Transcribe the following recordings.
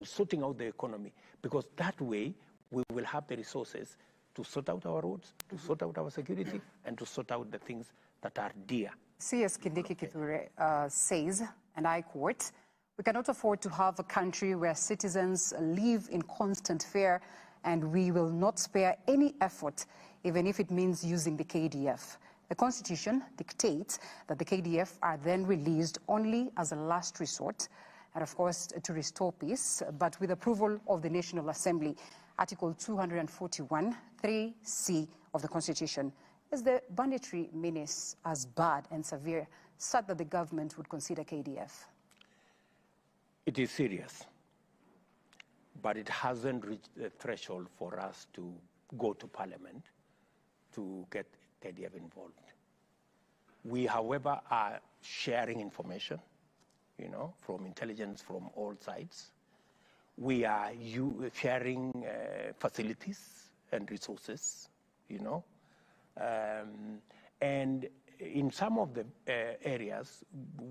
sorting out the economy, because that way we will have the resources to sort out our roads, to sort out our security, and to sort out the things that are dear. CS Kindiki Kithure says, and I quote, "We cannot afford to have a country where citizens live in constant fear, and we will not spare any effort, even if it means using the KDF. The Constitution dictates that the KDF are then released only as a last resort, and of course to restore peace, but with approval of the National Assembly. Article 241, 3C of the Constitution. Is the banditry menace as bad and severe such that the government would consider KDF?" It is serious, but it hasn't reached the threshold for us to go to Parliament to get KDF involved. We, however, are sharing information, from intelligence from all sides. We are sharing facilities and resources, and in some of the areas,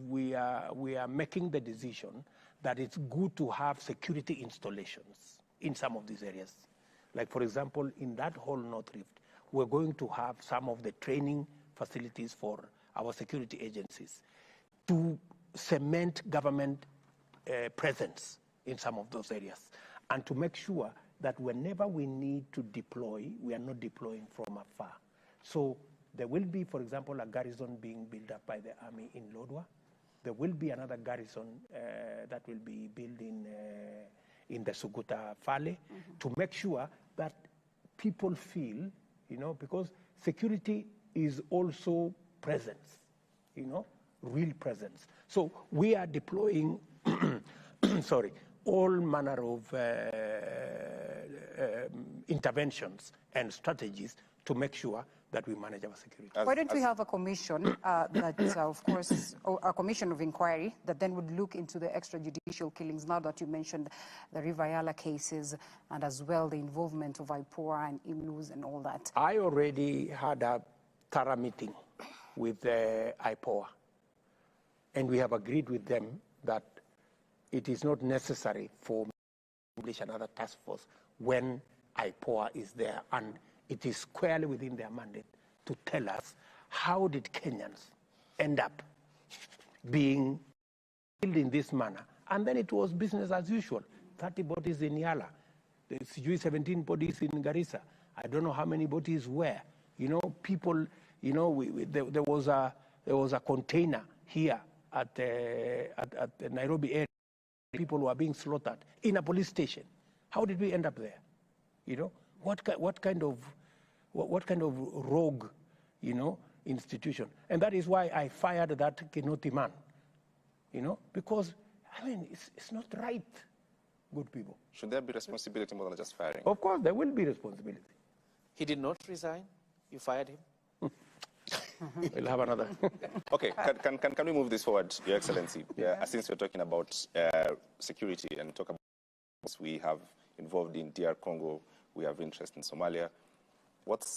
we are making the decision that it's good to have security installations in some of these areas. Like, for example, in that whole North Rift, we're going to have some of the training facilities for our security agencies to cement government presence in some of those areas, and to make sure that whenever we need to deploy, we are not deploying from afar. So there will be, for example, a garrison being built up by the army in Lodwar. There will be another garrison that will be built in the Suguta Valley, to make sure that people feel, because security is also presence, real presence. So we are deploying, all manner of interventions and strategies to make sure that we manage our security. Why don't we have a commission of course, a commission of inquiry that then would look into the extrajudicial killings, now that you mentioned the River Yala cases, and as well the involvement of IPOA and IMLUs and all that? I already had a thorough meeting with IPOA, and we have agreed with them that it is not necessary for establish another task force when IPOA is there, and it is squarely within their mandate to tell us how did Kenyans end up being killed in this manner. And then it was business as usual. 30 bodies in Yala, there's 17 bodies in Garissa. I don't know how many bodies were. People, there was a container here at the Nairobi area. People were being slaughtered in a police station. How did we end up there? What kind of rogue, institution? And that is why I fired that Kinoti man, because, it's not right, good people. Should there be responsibility more than just firing? Of course, there will be responsibility. He did not resign? You fired him? We'll have another. Okay, can we move this forward, Your Excellency? Since we're talking about security and talk about we have involved in DR Congo, we have interest in Somalia. What's